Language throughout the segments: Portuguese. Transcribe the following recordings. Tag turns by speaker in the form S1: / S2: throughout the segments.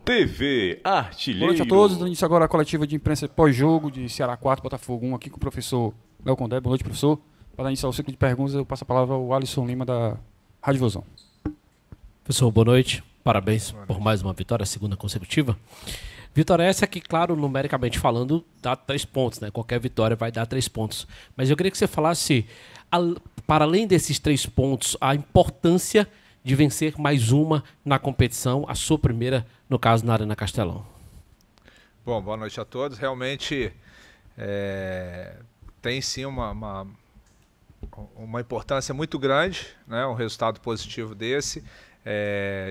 S1: TV
S2: Boa noite a
S1: Artilheiro.
S2: todos. Dando início agora a coletiva de imprensa pós-jogo de Ceará 4, Botafogo 1, aqui com o professor Léo Condé. Boa noite, professor. Para dar início ao ciclo de perguntas, eu passo a palavra ao Alisson Lima, da Rádio Vozão.
S3: Professor, boa noite. Parabéns por mais uma vitória, segunda consecutiva. Vitória essa que, claro, numericamente falando, dá 3 pontos, né? Qualquer vitória vai dar 3 pontos. Mas eu queria que você falasse, para além desses 3 pontos, a importância de vencer mais uma na competição, a sua primeira, no caso, na Arena Castelão.
S4: Bom, boa noite a todos. Realmente tem sim uma importância muito grande, né? Um resultado positivo desse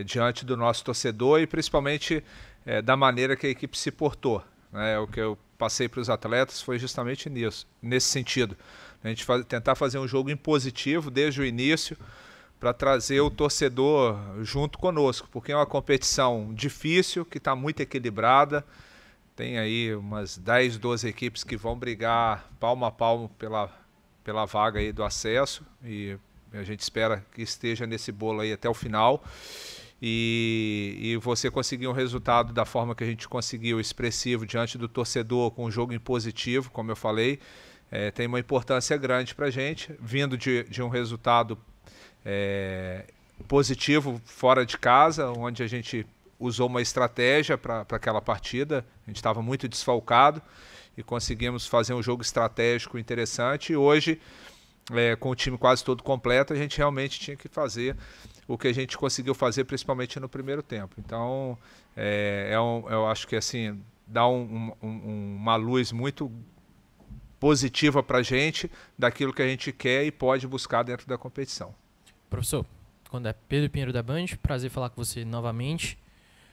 S4: diante do nosso torcedor e principalmente da maneira que a equipe se portou, né? O que eu passei para os atletas foi justamente nesse sentido. A gente tentar fazer um jogo impositivo desde o início, para trazer o torcedor junto conosco, porque é uma competição difícil, que está muito equilibrada. Tem aí umas 10, 12 equipes que vão brigar palmo a palmo pela vaga aí do acesso, e a gente espera que esteja nesse bolo aí até o final. E você conseguir um resultado da forma que a gente conseguiu, expressivo, diante do torcedor, com um jogo impositivo, como eu falei, tem uma importância grande para a gente, vindo de um resultado positivo fora de casa, onde a gente usou uma estratégia para aquela partida. A gente estava muito desfalcado e conseguimos fazer um jogo estratégico interessante. E hoje, com o time quase todo completo, a gente realmente tinha que fazer o que a gente conseguiu fazer, principalmente no primeiro tempo. Então, eu acho que assim dá uma luz muito positiva para a gente daquilo que a gente quer e pode buscar dentro da competição.
S5: Professor, Condé, Pedro Pinheiro da Band, prazer falar com você novamente.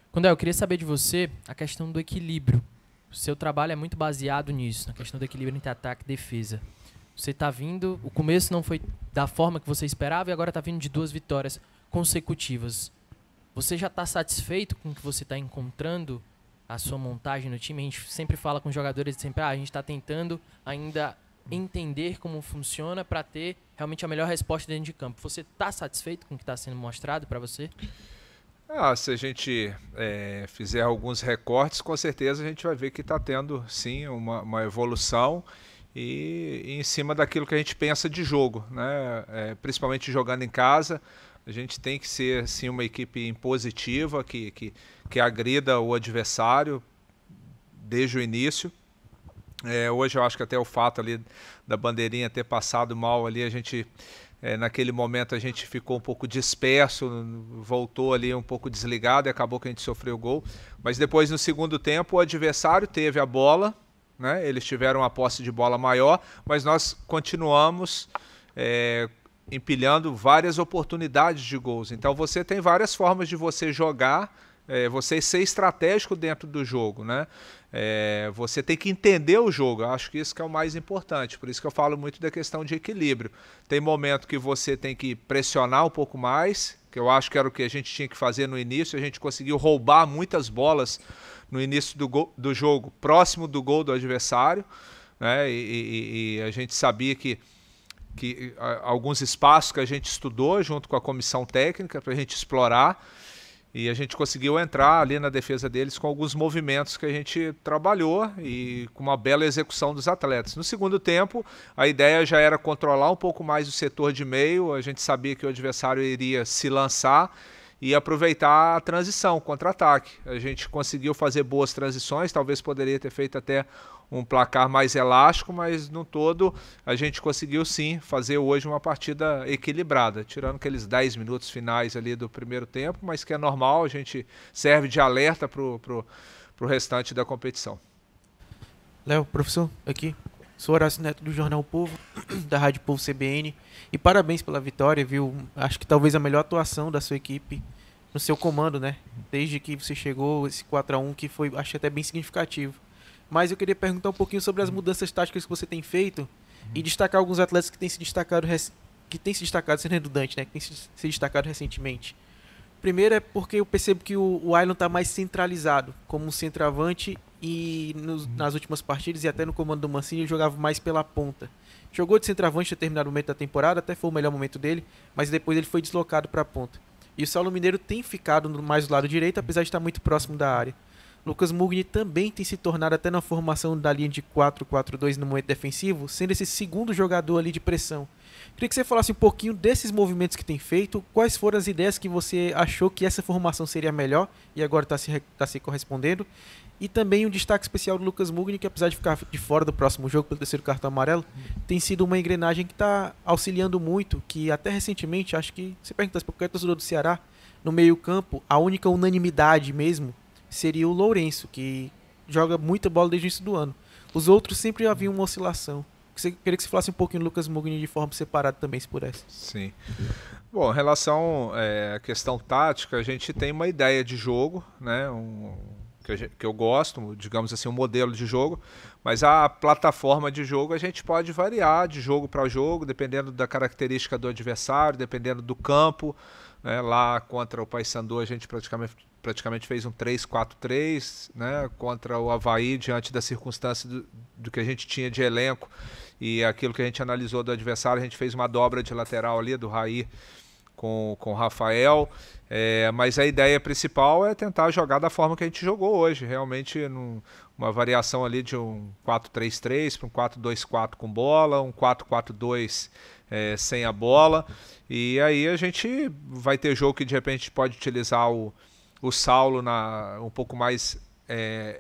S5: Condé, eu queria saber de você a questão do equilíbrio. O seu trabalho é muito baseado nisso, na questão do equilíbrio entre ataque e defesa. Você está vindo, o começo não foi da forma que você esperava e agora está vindo de 2 vitórias consecutivas. Você já está satisfeito com o que você está encontrando, a sua montagem no time? A gente sempre fala com os jogadores, a gente está tentando ainda entender como funciona para ter realmente a melhor resposta dentro de campo. Você está satisfeito com o que está sendo mostrado para você?
S4: Se a gente fizer alguns recortes, com certeza a gente vai ver que está tendo sim uma evolução e em cima daquilo que a gente pensa de jogo, né? Principalmente jogando em casa, a gente tem que ser sim uma equipe impositiva, que agrida o adversário desde o início. Hoje eu acho que até o fato ali da bandeirinha ter passado mal ali, a gente naquele momento a gente ficou um pouco disperso, voltou ali um pouco desligado e acabou que a gente sofreu o gol. Mas depois, no segundo tempo, o adversário teve a bola, né? Eles tiveram uma posse de bola maior, mas nós continuamos empilhando várias oportunidades de gols. Então você tem várias formas de você jogar, você ser estratégico dentro do jogo, né? Você tem que entender o jogo. Eu acho que isso que é o mais importante. Por isso que eu falo muito da questão de equilíbrio. Tem momento que você tem que pressionar um pouco mais, que eu acho que era o que a gente tinha que fazer no início. A gente conseguiu roubar muitas bolas no início do jogo, próximo do gol do adversário, né? E a gente sabia que alguns espaços que a gente estudou junto com a comissão técnica para a gente explorar, e a gente conseguiu entrar ali na defesa deles com alguns movimentos que a gente trabalhou e com uma bela execução dos atletas. No segundo tempo, a ideia já era controlar um pouco mais o setor de meio. A gente sabia que o adversário iria se lançar e aproveitar a transição, contra-ataque. A gente conseguiu fazer boas transições, talvez poderia ter feito até um placar mais elástico, mas no todo a gente conseguiu sim fazer hoje uma partida equilibrada, tirando aqueles 10 minutos finais ali do primeiro tempo, mas que é normal, a gente serve de alerta pro restante da competição.
S6: Léo, professor, aqui, sou Horácio Neto do Jornal Povo, da Rádio Povo CBN, e parabéns pela vitória, viu? Acho que talvez a melhor atuação da sua equipe no seu comando, né? Desde que você chegou, esse 4-1 que foi, acho até bem significativo. Mas eu queria perguntar um pouquinho sobre as mudanças táticas que você tem feito e destacar alguns atletas que têm se destacado, sendo redundante, né? Que têm se destacado recentemente. Primeiro é porque eu percebo que o Ailon está mais centralizado como um centroavante e nas últimas partidas e até no comando do Mancini ele jogava mais pela ponta. Jogou de centroavante em determinado momento da temporada, até foi o melhor momento dele, mas depois ele foi deslocado para a ponta. E o Saulo Mineiro tem ficado mais do lado direito, apesar de estar muito próximo da área. Lucas Mugni também tem se tornado até na formação da linha de 4-4-2 no momento defensivo, sendo esse segundo jogador ali de pressão. Queria que você falasse um pouquinho desses movimentos que tem feito, quais foram as ideias que você achou que essa formação seria melhor e agora está se correspondendo. E também um destaque especial do Lucas Mugni, que apesar de ficar de fora do próximo jogo pelo terceiro cartão amarelo, tem sido uma engrenagem que está auxiliando muito, que até recentemente, acho que, se perguntasse para qualquer torcedor do Ceará, no meio campo, a única unanimidade mesmo seria o Lourenço, que joga muita bola desde o início do ano. Os outros sempre havia uma oscilação. Queria que você falasse um pouquinho do Lucas Mugni de forma separada também, se pudesse.
S4: Sim. Bom, em relação à questão tática, a gente tem uma ideia de jogo, né? Que eu gosto, digamos assim, um modelo de jogo, mas a plataforma de jogo a gente pode variar de jogo para jogo, dependendo da característica do adversário, dependendo do campo. Né? Lá contra o Paysandu a gente praticamente fez um 3-4-3, né? Contra o Avaí, diante da circunstância do que a gente tinha de elenco e aquilo que a gente analisou do adversário, a gente fez uma dobra de lateral ali do Raí com o Rafael, mas a ideia principal é tentar jogar da forma que a gente jogou hoje, realmente uma variação ali de um 4-3-3 para um 4-2-4 com bola, um 4-4-2 sem a bola, e aí a gente vai ter jogo que de repente pode utilizar o Saulo um pouco mais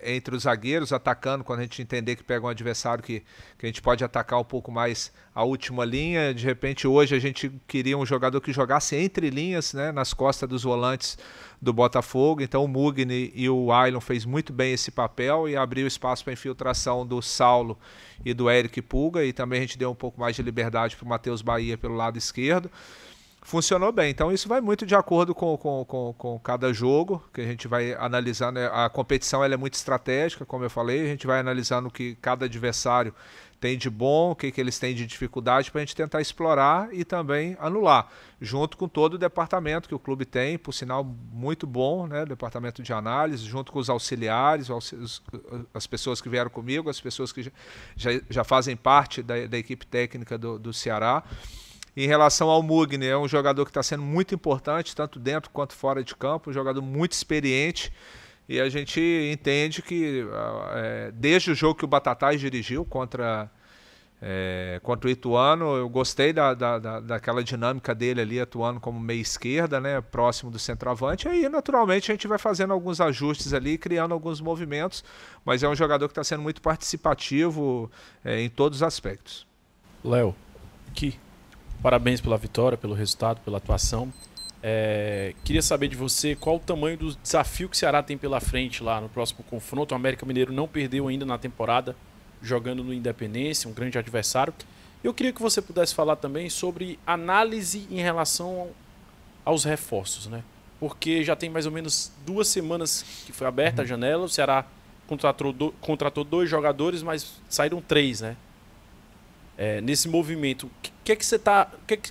S4: entre os zagueiros, atacando quando a gente entender que pega um adversário que a gente pode atacar um pouco mais a última linha. De repente hoje a gente queria um jogador que jogasse entre linhas, né, nas costas dos volantes do Botafogo, então o Mugni e o Ailon fez muito bem esse papel e abriu espaço para a infiltração do Saulo e do Eric Pulga, e também a gente deu um pouco mais de liberdade para o Matheus Bahia pelo lado esquerdo. Funcionou bem, então isso vai muito de acordo com cada jogo que a gente vai analisando. A competição ela é muito estratégica, como eu falei, a gente vai analisando o que cada adversário tem de bom, o que eles têm de dificuldade, para a gente tentar explorar e também anular, junto com todo o departamento que o clube tem, por sinal muito bom, né? Departamento de análise, junto com os auxiliares, as pessoas que vieram comigo, as pessoas que já fazem parte da equipe técnica do Ceará. Em relação ao Mugni, é um jogador que está sendo muito importante, tanto dentro quanto fora de campo, um jogador muito experiente, e a gente entende que desde o jogo que o Batatais dirigiu contra o Ituano, eu gostei daquela dinâmica dele ali, atuando como meia esquerda, né, próximo do centroavante, e aí naturalmente a gente vai fazendo alguns ajustes ali, criando alguns movimentos, mas é um jogador que está sendo muito participativo em todos os aspectos.
S1: Léo, parabéns pela vitória, pelo resultado, pela atuação. Queria saber de você qual o tamanho do desafio que o Ceará tem pela frente lá no próximo confronto. O América Mineiro não perdeu ainda na temporada, jogando no Independência, um grande adversário. Eu queria que você pudesse falar também sobre análise em relação aos reforços, né? Porque já tem mais ou menos 2 semanas que foi aberta a janela, o Ceará contratou 2 jogadores, mas saíram 3, né? Nesse movimento,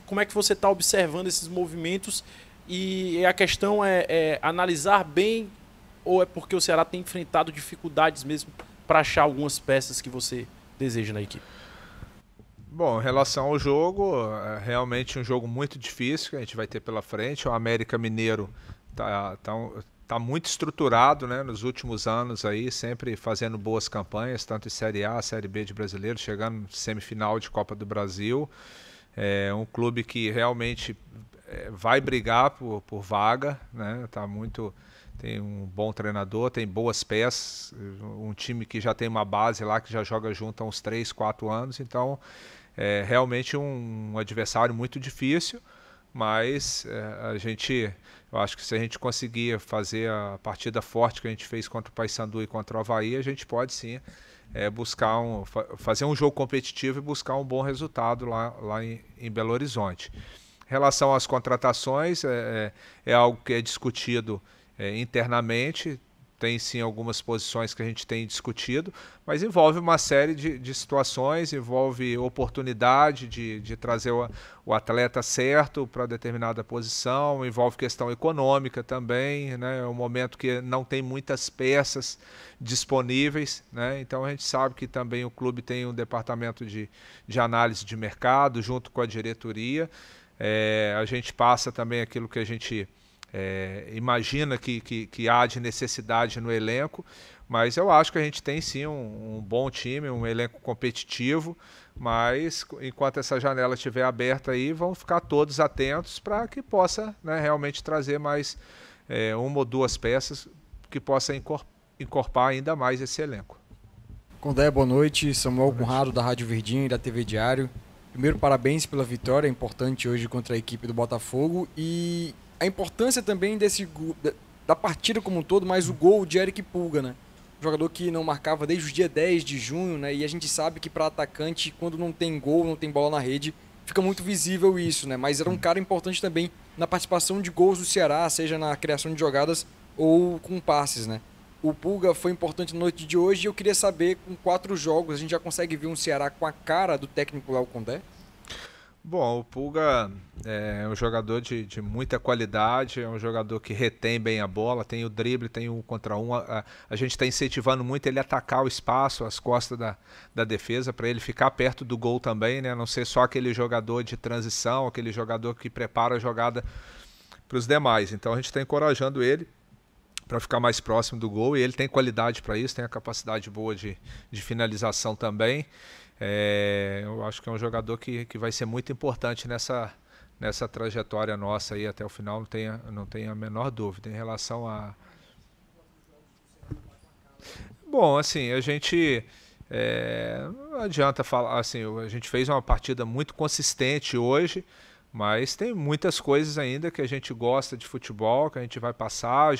S1: como é que você está observando esses movimentos? E a questão é analisar bem, ou é porque o Ceará tem enfrentado dificuldades mesmo para achar algumas peças que você deseja na equipe?
S4: Bom, em relação ao jogo, é realmente um jogo muito difícil que a gente vai ter pela frente. O América Mineiro está muito estruturado, né, nos últimos anos, aí, sempre fazendo boas campanhas, tanto em Série A, Série B de Brasileiro, chegando no semifinal de Copa do Brasil. É um clube que realmente vai brigar por vaga, né, tem um bom treinador, tem boas peças, um time que já tem uma base lá, que já joga junto há uns 3, 4 anos, então é realmente um adversário muito difícil, mas eu acho que se a gente conseguir fazer a partida forte que a gente fez contra o Paysandu e contra o Avaí, a gente pode sim fazer um jogo competitivo e buscar um bom resultado lá em Belo Horizonte. Em relação às contratações, é algo que é discutido internamente, tem sim algumas posições que a gente tem discutido, mas envolve uma série de situações, envolve oportunidade de trazer o atleta certo para determinada posição, envolve questão econômica também, né? É um momento que não tem muitas peças disponíveis, né? Então a gente sabe que também o clube tem um departamento de análise de mercado junto com a diretoria. A gente passa também aquilo que a gente imagina que há de necessidade no elenco, mas eu acho que a gente tem sim um bom time, um elenco competitivo, mas enquanto essa janela estiver aberta aí, vão ficar todos atentos para que possa, né, realmente trazer mais uma ou duas peças que possa encorpar ainda mais esse elenco.
S7: Condé, boa noite. Samuel Conrado, da Rádio Verdinha e da TV Diário. Primeiro, parabéns pela vitória, importante hoje contra a equipe do Botafogo, e a importância também da partida como um todo, mas o gol de Eric Pulga, né? Um jogador que não marcava desde o dia 10 de junho, né? E a gente sabe que para atacante, quando não tem gol, não tem bola na rede, fica muito visível isso, né? Mas era um cara importante também na participação de gols do Ceará, seja na criação de jogadas ou com passes, né? O Pulga foi importante na noite de hoje e eu queria saber, com 4 jogos, a gente já consegue ver um Ceará com a cara do técnico Léo Condé?
S4: Bom, o Pulga é um jogador de muita qualidade, é um jogador que retém bem a bola, tem o drible, tem 1 contra 1. A gente está incentivando muito ele a atacar o espaço, as costas da defesa, para ele ficar perto do gol também, né? Não ser só aquele jogador de transição, aquele jogador que prepara a jogada para os demais. Então a gente está encorajando ele para ficar mais próximo do gol, e ele tem qualidade para isso, tem a capacidade boa de finalização também. Eu acho que é um jogador que vai ser muito importante nessa trajetória nossa aí até o final, não tenho a menor dúvida. Em relação a... Bom, assim, a gente... não adianta falar, assim, a gente fez uma partida muito consistente hoje, mas tem muitas coisas ainda que a gente gosta de futebol, que a gente vai passar.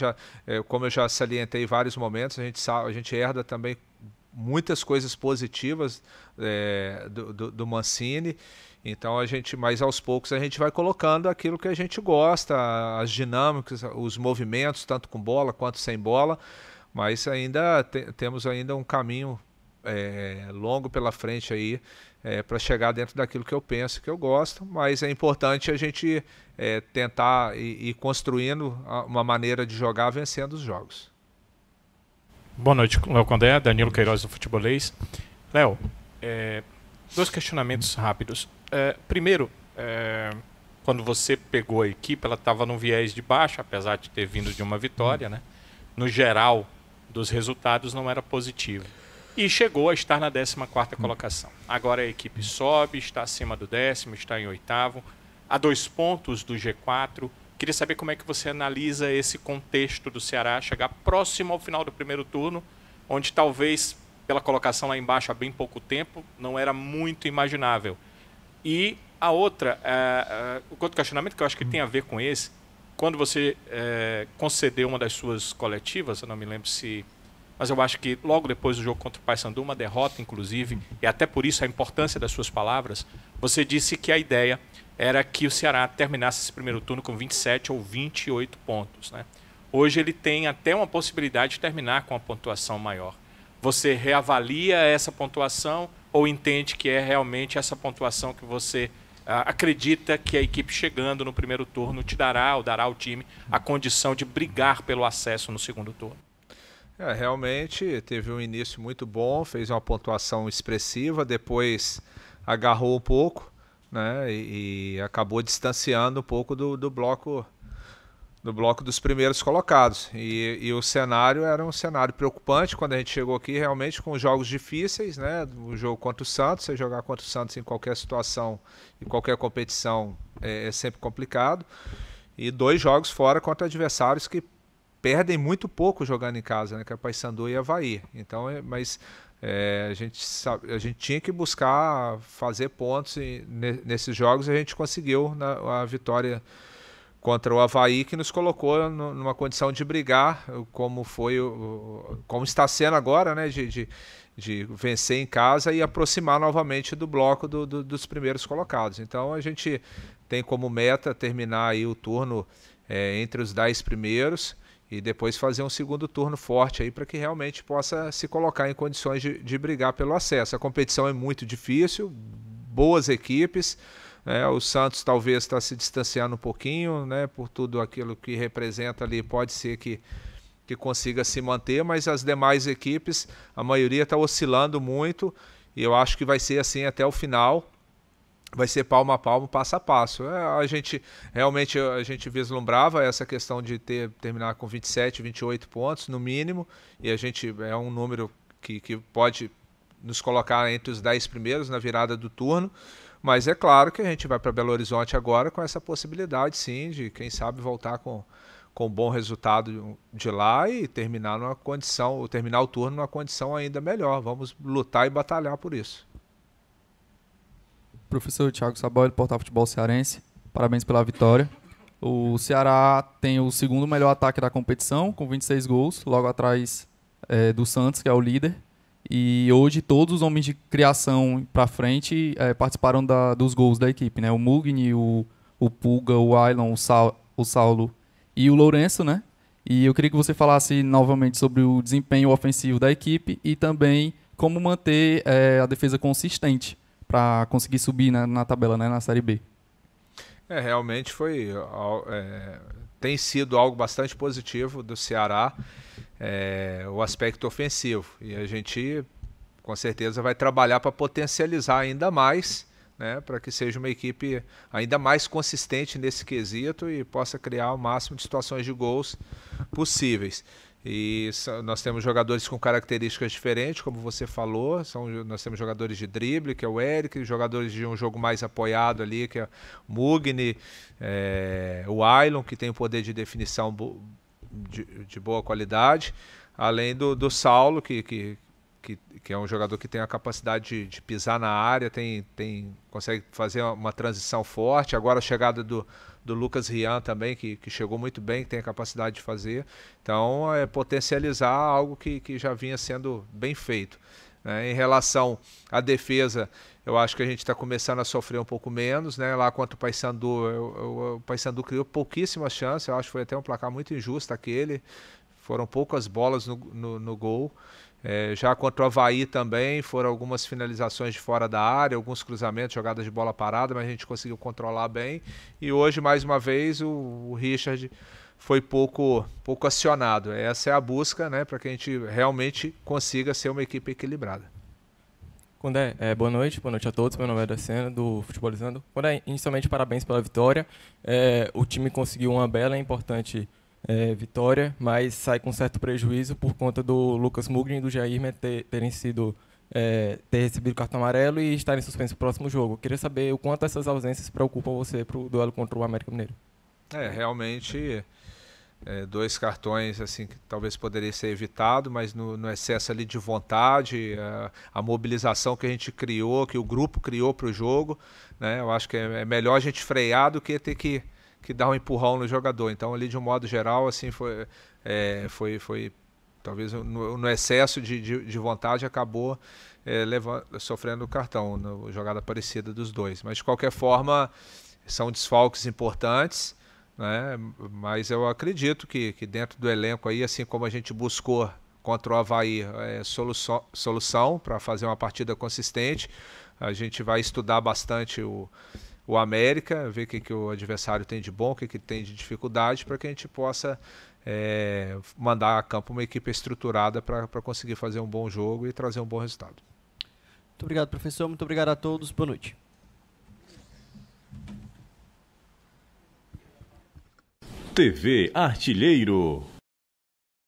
S4: Como eu já salientei em vários momentos, a gente herda também muitas coisas positivas do Mancini. Então mas aos poucos a gente vai colocando aquilo que a gente gosta, as dinâmicas, os movimentos, tanto com bola quanto sem bola, mas ainda temos ainda um caminho longo pela frente aí, para chegar dentro daquilo que eu penso, que eu gosto, mas é importante a gente tentar ir construindo uma maneira de jogar vencendo os jogos.
S8: Boa noite, Léo Condé, Danilo Queiroz do Futebolês. Léo, 2 questionamentos rápidos. Primeiro, quando você pegou a equipe, ela estava num viés de baixa, apesar de ter vindo de uma vitória, né? No geral dos resultados não era positivo. E chegou a estar na 14ª colocação. Agora a equipe sobe, está acima do 10º, está em 8º, a 2 pontos do G4. Queria saber como é que você analisa esse contexto do Ceará chegar próximo ao final do primeiro turno, onde talvez, pela colocação lá embaixo há bem pouco tempo, não era muito imaginável. E a outra, o outro questionamento que eu acho que tem a ver com esse, quando você concedeu uma das suas coletivas, eu não me lembro se... Mas eu acho que logo depois do jogo contra o Paysandu, uma derrota inclusive, e até por isso a importância das suas palavras, você disse que a ideia era que o Ceará terminasse esse primeiro turno com 27 ou 28 pontos, né? Hoje ele tem até uma possibilidade de terminar com uma pontuação maior. Você reavalia essa pontuação ou entende que é realmente essa pontuação que você acredita que a equipe chegando no primeiro turno te dará, ou dará ao time, a condição de brigar pelo acesso no segundo turno?
S4: Realmente teve um início muito bom, fez uma pontuação expressiva, depois agarrou um pouco, né, e acabou distanciando um pouco do bloco dos primeiros colocados. E o cenário era um cenário preocupante quando a gente chegou aqui, realmente com jogos difíceis, né? O jogo contra o Santos, você jogar contra o Santos em qualquer situação, em qualquer competição é sempre complicado. E 2 jogos fora contra adversários que perdem muito pouco jogando em casa, né? Que é Paysandu e Avaí. Então, a gente tinha que buscar fazer pontos nesses jogos, e a gente conseguiu a vitória contra o Avaí, que nos colocou numa condição de brigar, como está sendo agora, né? De vencer em casa e aproximar novamente do bloco dos primeiros colocados. Então a gente tem como meta terminar aí o turno entre os 10 primeiros, e depois fazer um segundo turno forte aí para que realmente possa se colocar em condições de brigar pelo acesso. A competição é muito difícil, boas equipes, né? O Santos talvez está se distanciando um pouquinho, né? Por tudo aquilo que representa ali, pode ser que consiga se manter, mas as demais equipes, a maioria está oscilando muito, e eu acho que vai ser assim até o final. vai ser palmo a palmo, passo a passo. A gente vislumbrava essa questão de terminar com 27, 28 pontos no mínimo, e a gente é um número que pode nos colocar entre os 10 primeiros na virada do turno, mas é claro que a gente vai para Belo Horizonte agora com essa possibilidade, sim, de quem sabe voltar com um bom resultado de lá e terminar o turno numa condição ainda melhor. Vamos lutar e batalhar por isso.
S9: Professor Thiago Saboia, Portal Futebol Cearense, parabéns pela vitória. O Ceará tem o segundo melhor ataque da competição, com 26 gols, logo atrás do Santos, que é o líder. E hoje todos os homens de criação para frente participaram dos gols da equipe, né? O Mugni, o Pulga, o Ailon, o Saulo e o Lourenço, né? E eu queria que você falasse novamente sobre o desempenho ofensivo da equipe e também como manter a defesa consistente para conseguir subir na tabela, né, na Série B.
S4: Realmente tem sido algo bastante positivo do Ceará, o aspecto ofensivo. E a gente, com certeza, vai trabalhar para potencializar ainda mais, né, para que seja uma equipe ainda mais consistente nesse quesito e possa criar o máximo de situações de gols possíveis. E nós temos jogadores com características diferentes, como você falou. Nós temos jogadores de drible, que é o Eric, jogadores de um jogo mais apoiado ali, que é o Mugni, o Ailon, que tem um poder de definição de boa qualidade, além do Saulo, que é um jogador que tem a capacidade de pisar na área, consegue fazer uma transição forte. Agora a chegada do Lucas Rian também, que chegou muito bem, que tem a capacidade de fazer. Então, potencializar algo que já vinha sendo bem feito. Né? Em relação à defesa, eu acho que a gente está começando a sofrer um pouco menos. Né? Lá contra o Paysandu, o Paysandu criou pouquíssimas chances. Eu acho que foi até um placar muito injusto aquele. Foram poucas bolas no gol. Já contra o Avaí também, foram algumas finalizações de fora da área, alguns cruzamentos, jogadas de bola parada, mas a gente conseguiu controlar bem. E hoje, mais uma vez, o Richard foi pouco acionado. Essa é a busca, né, para que a gente realmente consiga ser uma equipe equilibrada.
S10: Condé, boa noite a todos. Meu nome é Dacena, do Futebolizando. Condé, inicialmente, parabéns pela vitória. O time conseguiu uma bela e importante vitória, mas sai com certo prejuízo por conta do Lucas Mugni e do Jair terem recebido o cartão amarelo e estarem suspensos no próximo jogo. Queria saber o quanto essas ausências preocupam você para o duelo contra o América Mineiro.
S4: Realmente, 2 cartões assim que talvez poderia ser evitado, mas no excesso ali de vontade, a mobilização que a gente criou, que o grupo criou para o jogo, né? Eu acho que é melhor a gente frear do que ter que dar um empurrão no jogador. Então, ali de um modo geral, assim, foi talvez no excesso de vontade acabou sofrendo o cartão, jogada parecida dos dois. Mas de qualquer forma, são desfalques importantes, né? Mas eu acredito que dentro do elenco aí, assim como a gente buscou contra o Avaí solução para fazer uma partida consistente, a gente vai estudar bastante o América, ver o que o adversário tem de bom, o que tem de dificuldade, para que a gente possa mandar a campo uma equipe estruturada para conseguir fazer um bom jogo e trazer um bom resultado.
S11: Muito obrigado, professor. Muito obrigado a todos. Boa noite.
S12: TV Artilheiro.